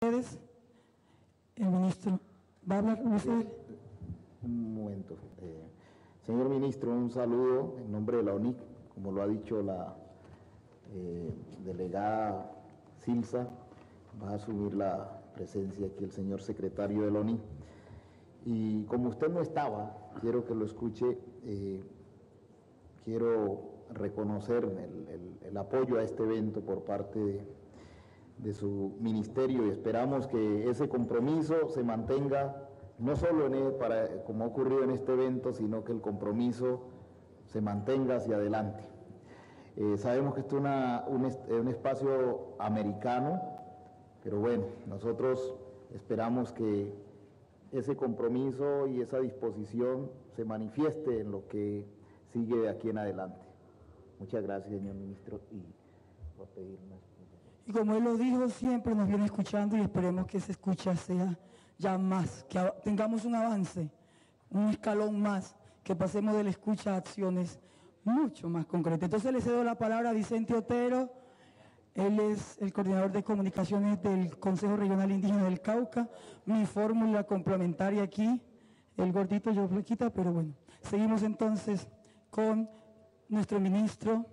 ustedes. El ministro, ¿va a hablar usted? Un momento. Señor ministro, un saludo en nombre de la ONIC, como lo ha dicho la delegada Silsa, va a asumir la presencia aquí el señor secretario de la ONIC. Y como usted no estaba, quiero que lo escuche, quiero reconocer el apoyo a este evento por parte de su ministerio y esperamos que ese compromiso se mantenga no solo como ha ocurrido en este evento, sino que el compromiso se mantenga hacia adelante. Sabemos que esto es un espacio americano, pero bueno, nosotros esperamos que ese compromiso y esa disposición se manifieste en lo que sigue de aquí en adelante. Muchas gracias, señor ministro, y voy a pedir una explicación. Y como él lo dijo, siempre nos viene escuchando y esperemos que esa escucha sea ya más, que tengamos un avance, un escalón más, que pasemos de la escucha a acciones mucho más concretas. Entonces le cedo la palabra a Vicente Otero. Él es el coordinador de comunicaciones del Consejo Regional Indígena del Cauca. Mi fórmula complementaria aquí, el gordito yo flaquita, pero bueno. Seguimos entonces con nuestro ministro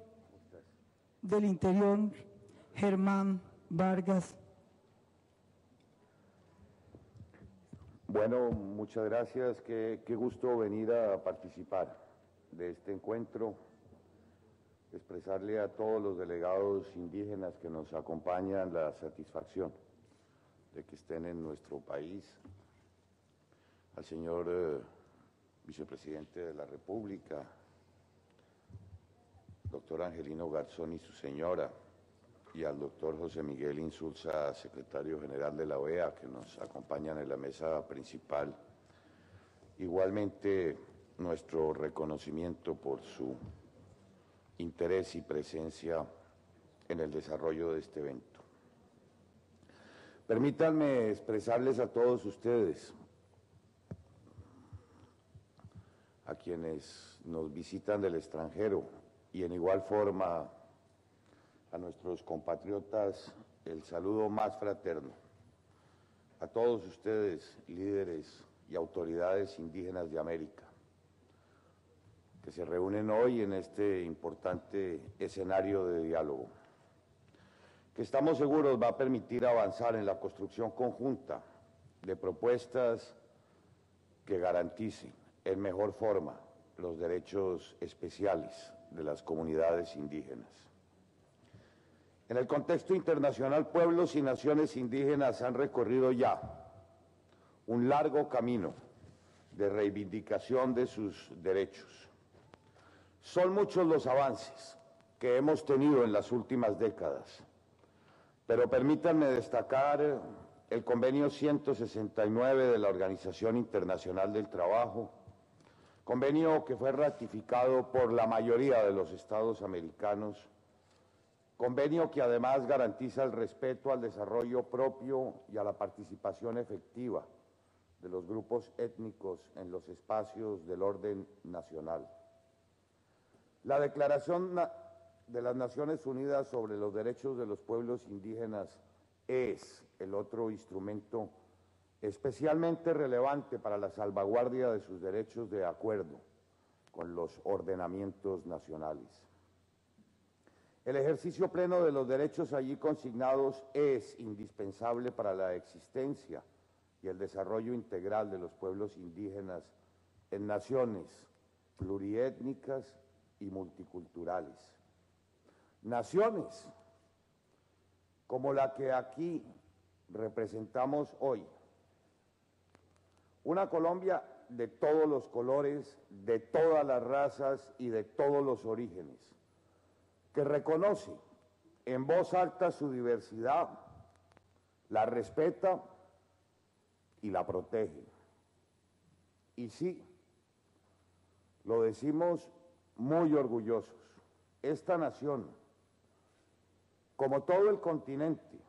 del Interior, Germán Vargas. Bueno, muchas gracias. Qué gusto venir a participar de este encuentro. Expresarle a todos los delegados indígenas que nos acompañan la satisfacción de que estén en nuestro país, al señor vicepresidente de la República, doctor Angelino Garzón y su señora, y al doctor José Miguel Insulza, secretario general de la OEA, que nos acompañan en la mesa principal. Igualmente, nuestro reconocimiento por su interés y presencia en el desarrollo de este evento. Permítanme expresarles a todos ustedes, a quienes nos visitan del extranjero, y en igual forma a nuestros compatriotas, el saludo más fraterno. A todos ustedes, líderes y autoridades indígenas de América, que se reúnen hoy en este importante escenario de diálogo, que estamos seguros va a permitir avanzar en la construcción conjunta de propuestas que garanticen en mejor forma los derechos especiales de las comunidades indígenas. En el contexto internacional, pueblos y naciones indígenas han recorrido ya un largo camino de reivindicación de sus derechos. Son muchos los avances que hemos tenido en las últimas décadas, pero permítanme destacar el convenio 169 de la Organización Internacional del Trabajo, convenio que fue ratificado por la mayoría de los estados americanos, convenio que además garantiza el respeto al desarrollo propio y a la participación efectiva de los grupos étnicos en los espacios del orden nacional. La Declaración de las Naciones Unidas sobre los Derechos de los Pueblos Indígenas es el otro instrumento especialmente relevante para la salvaguardia de sus derechos de acuerdo con los ordenamientos nacionales. El ejercicio pleno de los derechos allí consignados es indispensable para la existencia y el desarrollo integral de los pueblos indígenas en naciones pluriétnicas y multiculturales. Naciones como la que aquí representamos hoy. Una Colombia de todos los colores, de todas las razas y de todos los orígenes, que reconoce en voz alta su diversidad, la respeta y la protege. Y sí, lo decimos muy orgullosos, esta nación, como todo el continente,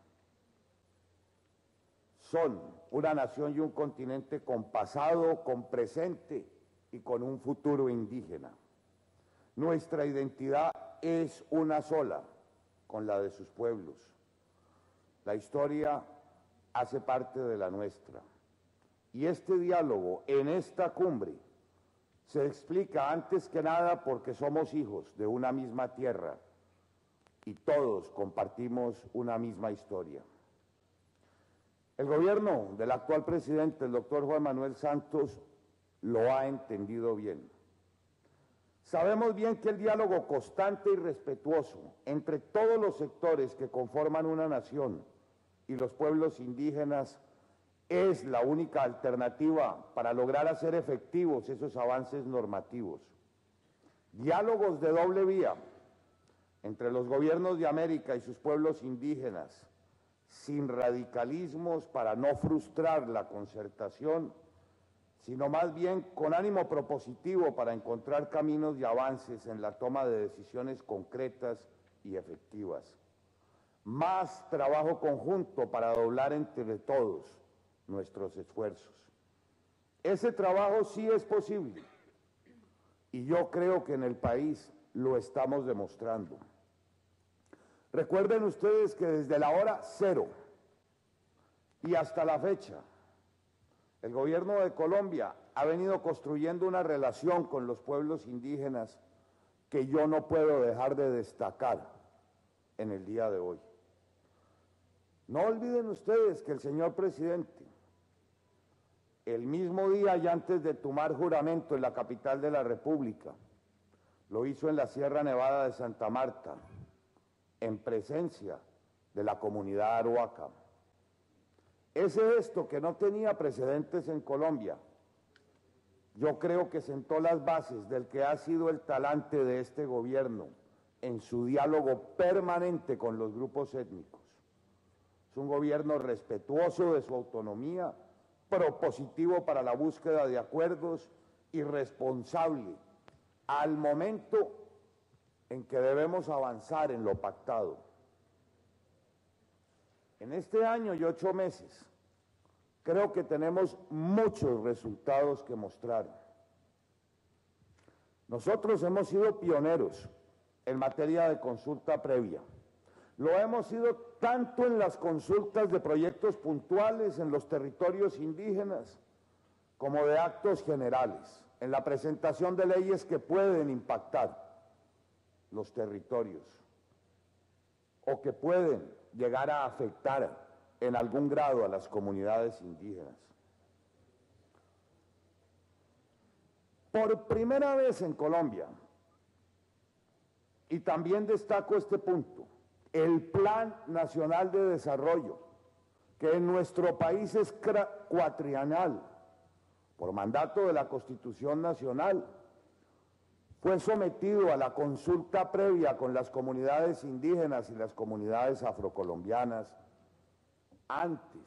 son una nación y un continente con pasado, con presente y con un futuro indígena. Nuestra identidad es una sola con la de sus pueblos. La historia hace parte de la nuestra. Y este diálogo en esta cumbre se explica antes que nada porque somos hijos de una misma tierra y todos compartimos una misma historia. El gobierno del actual presidente, el doctor Juan Manuel Santos, lo ha entendido bien. Sabemos bien que el diálogo constante y respetuoso entre todos los sectores que conforman una nación y los pueblos indígenas es la única alternativa para lograr hacer efectivos esos avances normativos. Diálogos de doble vía entre los gobiernos de América y sus pueblos indígenas, sin radicalismos para no frustrar la concertación, sino más bien con ánimo propositivo para encontrar caminos y avances en la toma de decisiones concretas y efectivas. Más trabajo conjunto para doblar entre todos nuestros esfuerzos. Ese trabajo sí es posible y yo creo que en el país lo estamos demostrando. Recuerden ustedes que desde la hora cero y hasta la fecha, el gobierno de Colombia ha venido construyendo una relación con los pueblos indígenas que yo no puedo dejar de destacar en el día de hoy. No olviden ustedes que el señor presidente, el mismo día y antes de tomar juramento en la capital de la República, lo hizo en la Sierra Nevada de Santa Marta, en presencia de la comunidad Arhuaca. Ese gesto que no tenía precedentes en Colombia, yo creo que sentó las bases del que ha sido el talante de este gobierno en su diálogo permanente con los grupos étnicos. Es un gobierno respetuoso de su autonomía, propositivo para la búsqueda de acuerdos y responsable al momento en que debemos avanzar en lo pactado. En este año y 8 meses, creo que tenemos muchos resultados que mostrar. Nosotros hemos sido pioneros en materia de consulta previa. Lo hemos sido tanto en las consultas de proyectos puntuales en los territorios indígenas, como de actos generales, en la presentación de leyes que pueden impactar los territorios o que pueden llegar a afectar en algún grado a las comunidades indígenas. Por primera vez en Colombia, y también destaco este punto, el Plan Nacional de Desarrollo, que en nuestro país es cuatrienal, por mandato de la Constitución Nacional, fue sometido a la consulta previa con las comunidades indígenas y las comunidades afrocolombianas antes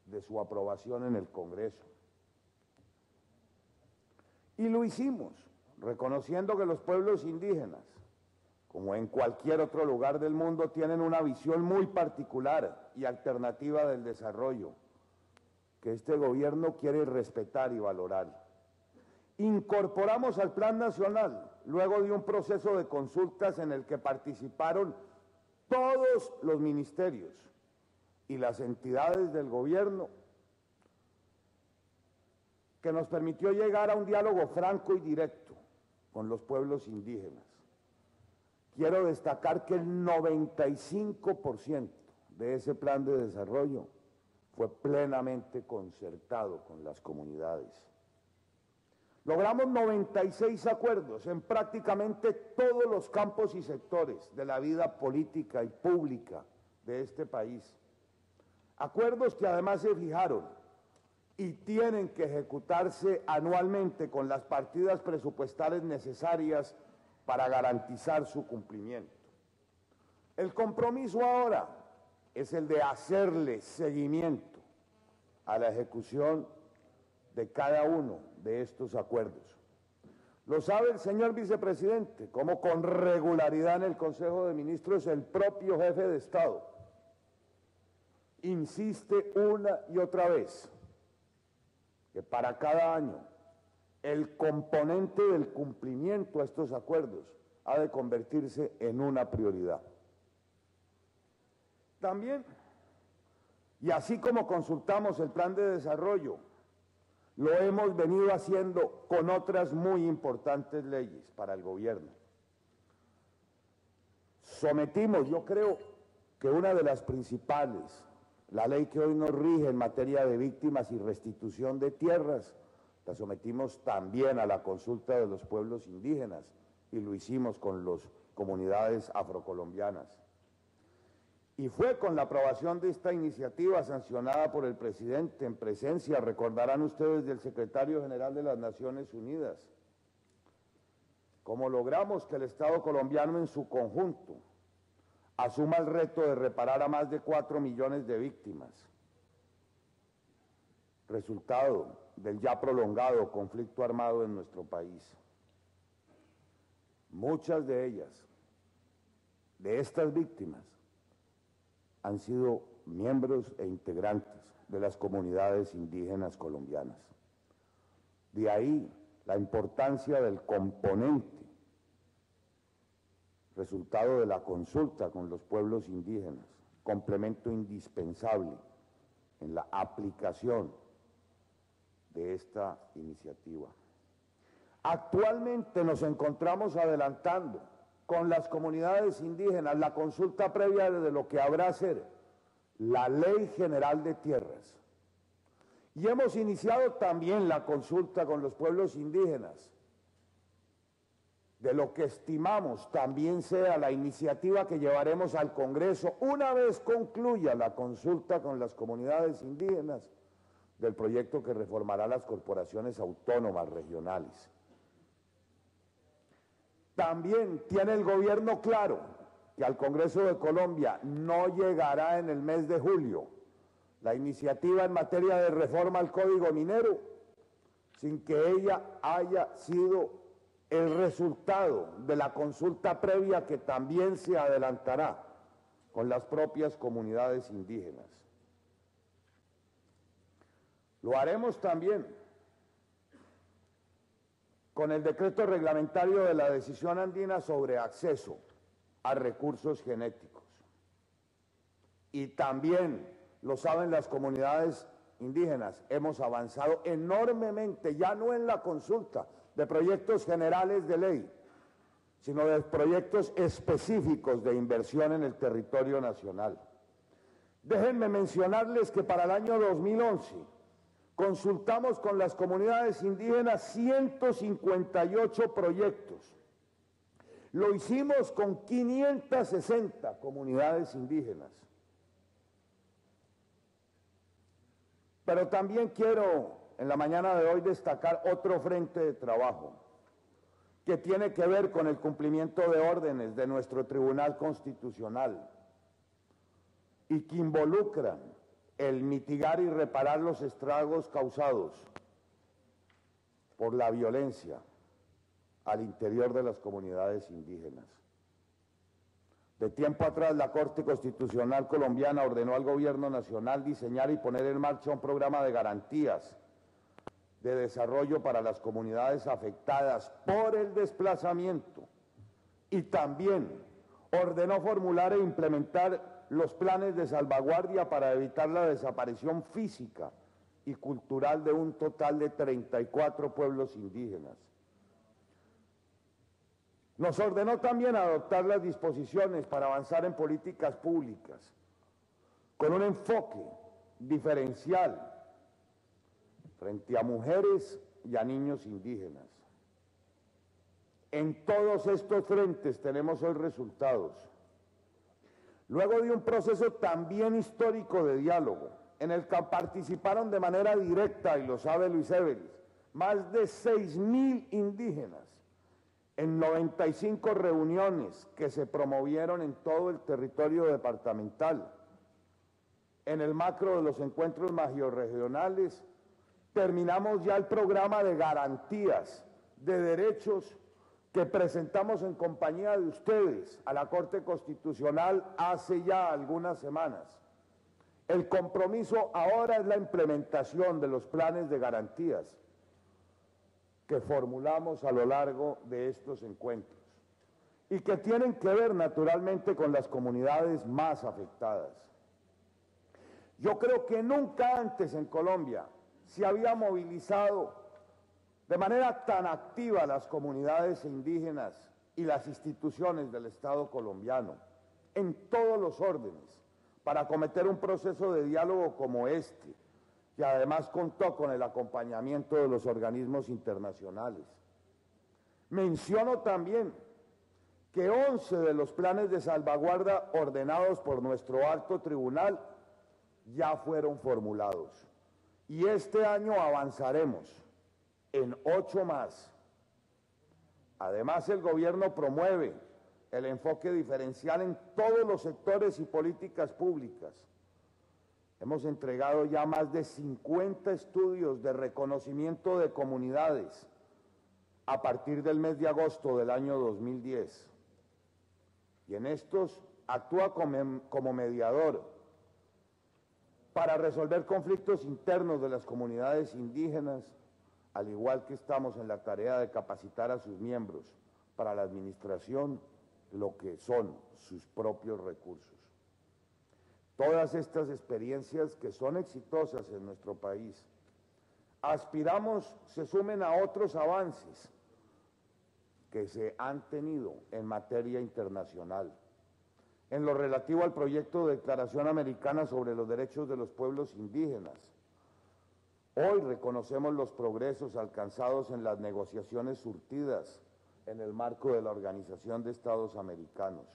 de su aprobación en el Congreso. Y lo hicimos, reconociendo que los pueblos indígenas, como en cualquier otro lugar del mundo, tienen una visión muy particular y alternativa del desarrollo, que este gobierno quiere respetar y valorar. Incorporamos al Plan Nacional, luego de un proceso de consultas en el que participaron todos los ministerios y las entidades del gobierno, que nos permitió llegar a un diálogo franco y directo con los pueblos indígenas. Quiero destacar que el 95% de ese plan de desarrollo fue plenamente concertado con las comunidades. Logramos 96 acuerdos en prácticamente todos los campos y sectores de la vida política y pública de este país. Acuerdos que además se fijaron y tienen que ejecutarse anualmente con las partidas presupuestales necesarias para garantizar su cumplimiento. El compromiso ahora es el de hacerle seguimiento a la ejecución de cada uno de estos acuerdos. Lo sabe el señor vicepresidente, como con regularidad en el Consejo de Ministros el propio jefe de Estado insiste una y otra vez que para cada año el componente del cumplimiento a estos acuerdos ha de convertirse en una prioridad. También Y así como consultamos el plan de desarrollo, lo hemos venido haciendo con otras muy importantes leyes para el gobierno. Sometimos, yo creo que una de las principales, la ley que hoy nos rige en materia de víctimas y restitución de tierras, la sometimos también a la consulta de los pueblos indígenas y lo hicimos con las comunidades afrocolombianas. Y fue con la aprobación de esta iniciativa sancionada por el presidente en presencia, recordarán ustedes, del secretario general de las Naciones Unidas, como logramos que el Estado colombiano en su conjunto asuma el reto de reparar a más de 4 millones de víctimas, resultado del ya prolongado conflicto armado en nuestro país. Muchas de ellas, de estas víctimas, han sido miembros e integrantes de las comunidades indígenas colombianas. De ahí la importancia del componente, resultado de la consulta con los pueblos indígenas, complemento indispensable en la aplicación de esta iniciativa. Actualmente nos encontramos adelantando con las comunidades indígenas la consulta previa de lo que habrá a ser la Ley General de Tierras. Y hemos iniciado también la consulta con los pueblos indígenas de lo que estimamos también sea la iniciativa que llevaremos al Congreso una vez concluya la consulta con las comunidades indígenas del proyecto que reformará las corporaciones autónomas regionales. También tiene el gobierno claro que al Congreso de Colombia no llegará en el mes de julio la iniciativa en materia de reforma al Código Minero sin que ella haya sido el resultado de la consulta previa que también se adelantará con las propias comunidades indígenas. Lo haremos también con el decreto reglamentario de la Decisión Andina sobre acceso a recursos genéticos. Y también, lo saben las comunidades indígenas, hemos avanzado enormemente, ya no en la consulta de proyectos generales de ley, sino de proyectos específicos de inversión en el territorio nacional. Déjenme mencionarles que para el año 2011 consultamos con las comunidades indígenas 158 proyectos. Lo hicimos con 560 comunidades indígenas. Pero también quiero en la mañana de hoy destacar otro frente de trabajo que tiene que ver con el cumplimiento de órdenes de nuestro Tribunal Constitucional y que involucran el mitigar y reparar los estragos causados por la violencia al interior de las comunidades indígenas. De tiempo atrás, la Corte Constitucional colombiana ordenó al Gobierno Nacional diseñar y poner en marcha un programa de garantías de desarrollo para las comunidades afectadas por el desplazamiento y también ordenó formular e implementar los planes de salvaguardia para evitar la desaparición física y cultural de un total de 34 pueblos indígenas. Nos ordenó también adoptar las disposiciones para avanzar en políticas públicas con un enfoque diferencial frente a mujeres y a niños indígenas. En todos estos frentes tenemos hoy resultados. Luego de un proceso también histórico de diálogo, en el que participaron de manera directa, y lo sabe Luis Evelis, más de 6.000 indígenas, en 95 reuniones que se promovieron en todo el territorio departamental, en el macro de los encuentros maggiorregionales, terminamos ya el programa de garantías de derechos que presentamos en compañía de ustedes a la Corte Constitucional hace ya algunas semanas. El compromiso ahora es la implementación de los planes de garantías que formulamos a lo largo de estos encuentros y que tienen que ver naturalmente con las comunidades más afectadas. Yo creo que nunca antes en Colombia se había movilizado de manera tan activa las comunidades indígenas y las instituciones del Estado colombiano, en todos los órdenes, para acometer un proceso de diálogo como este, que además contó con el acompañamiento de los organismos internacionales. Menciono también que 11 de los planes de salvaguarda ordenados por nuestro alto tribunal ya fueron formulados. Y este año avanzaremos en 8 más. Además, el gobierno promueve el enfoque diferencial en todos los sectores y políticas públicas. Hemos entregado ya más de 50 estudios de reconocimiento de comunidades a partir del mes de agosto del año 2010. Y en estos actúa como mediador para resolver conflictos internos de las comunidades indígenas, al igual que estamos en la tarea de capacitar a sus miembros para la administración lo que son sus propios recursos. Todas estas experiencias que son exitosas en nuestro país, aspiramos se sumen a otros avances que se han tenido en materia internacional. En lo relativo al proyecto de Declaración Americana sobre los Derechos de los Pueblos Indígenas, hoy reconocemos los progresos alcanzados en las negociaciones surtidas en el marco de la Organización de Estados Americanos.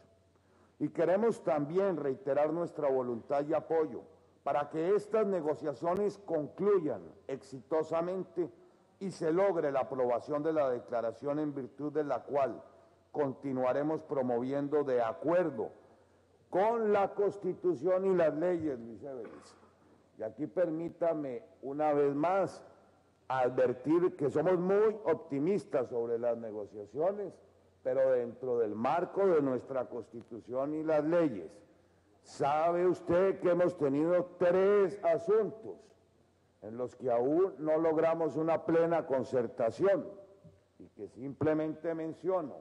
Y queremos también reiterar nuestra voluntad y apoyo para que estas negociaciones concluyan exitosamente y se logre la aprobación de la declaración en virtud de la cual continuaremos promoviendo de acuerdo con la Constitución y las leyes, Luis Everest. Y aquí permítame una vez más advertir que somos muy optimistas sobre las negociaciones, pero dentro del marco de nuestra Constitución y las leyes. ¿Sabe usted que hemos tenido 3 asuntos en los que aún no logramos una plena concertación? Y que simplemente menciono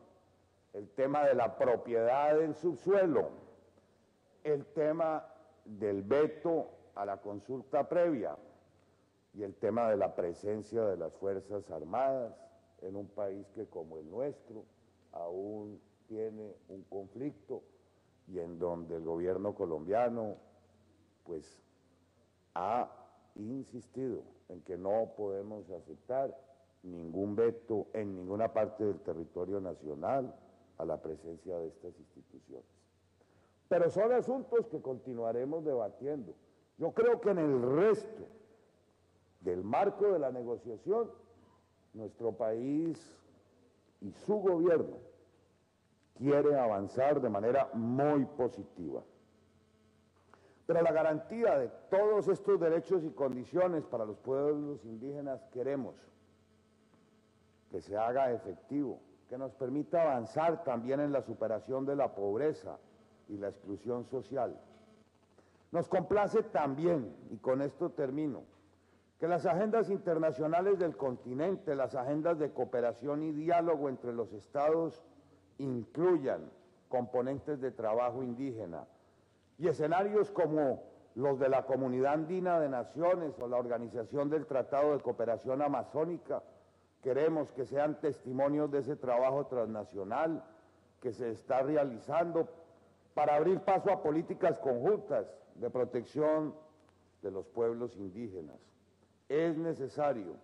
el tema de la propiedad del subsuelo, el tema del veto a la consulta previa y el tema de la presencia de las Fuerzas Armadas en un país que como el nuestro aún tiene un conflicto y en donde el gobierno colombiano pues ha insistido en que no podemos aceptar ningún veto en ninguna parte del territorio nacional a la presencia de estas instituciones. Pero son asuntos que continuaremos debatiendo. Yo creo que en el resto del marco de la negociación, nuestro país y su gobierno quiere avanzar de manera muy positiva. Pero la garantía de todos estos derechos y condiciones para los pueblos indígenas queremos que se haga efectivo, que nos permita avanzar también en la superación de la pobreza y la exclusión social. Nos complace también, y con esto termino, que las agendas internacionales del continente, las agendas de cooperación y diálogo entre los estados incluyan componentes de trabajo indígena y escenarios como los de la Comunidad Andina de Naciones o la Organización del Tratado de Cooperación Amazónica. Queremos que sean testimonios de ese trabajo transnacional que se está realizando para abrir paso a políticas conjuntas de protección de los pueblos indígenas. Es necesario,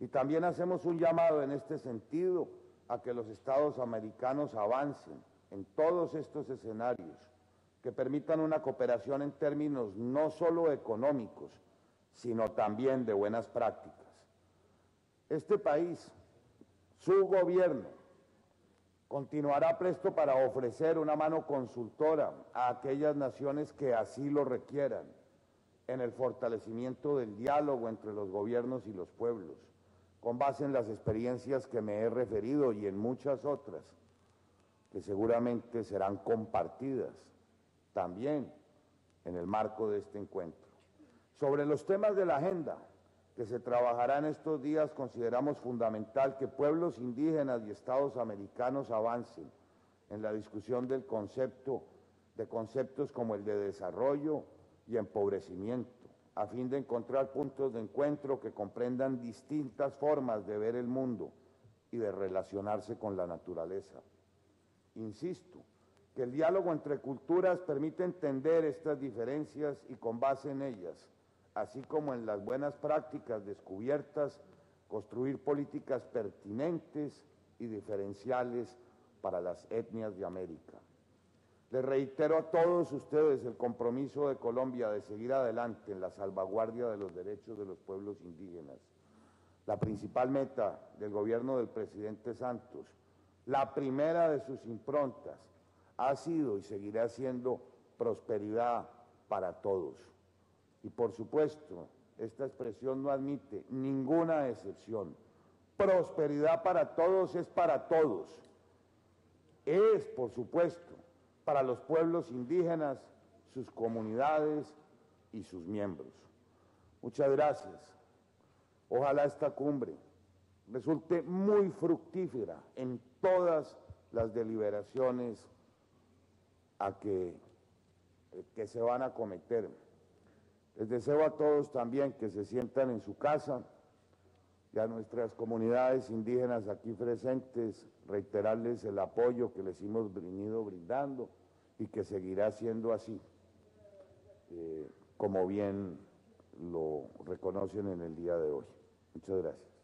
y también hacemos un llamado en este sentido, a que los estados americanos avancen en todos estos escenarios, que permitan una cooperación en términos no solo económicos, sino también de buenas prácticas. Este país, su gobierno, continuará presto para ofrecer una mano consultora a aquellas naciones que así lo requieran en el fortalecimiento del diálogo entre los gobiernos y los pueblos, con base en las experiencias que me he referido y en muchas otras que seguramente serán compartidas también en el marco de este encuentro. Sobre los temas de la agenda que se trabajará en estos días, consideramos fundamental que pueblos indígenas y estados americanos avancen en la discusión de conceptos como el de desarrollo y empobrecimiento, a fin de encontrar puntos de encuentro que comprendan distintas formas de ver el mundo y de relacionarse con la naturaleza. Insisto, que el diálogo entre culturas permite entender estas diferencias y con base en ellas, así como en las buenas prácticas descubiertas, construir políticas pertinentes y diferenciales para las etnias de América. Les reitero a todos ustedes el compromiso de Colombia de seguir adelante en la salvaguardia de los derechos de los pueblos indígenas. La principal meta del gobierno del presidente Santos, la primera de sus improntas, ha sido y seguirá siendo prosperidad para todos. Y por supuesto, esta expresión no admite ninguna excepción. Prosperidad para todos es para todos. Es, por supuesto, para los pueblos indígenas, sus comunidades y sus miembros. Muchas gracias. Ojalá esta cumbre resulte muy fructífera en todas las deliberaciones que se van a cometer. Les deseo a todos también que se sientan en su casa y a nuestras comunidades indígenas aquí presentes, reiterarles el apoyo que les hemos venido brindando y que seguirá siendo así, como bien lo reconocen en el día de hoy. Muchas gracias.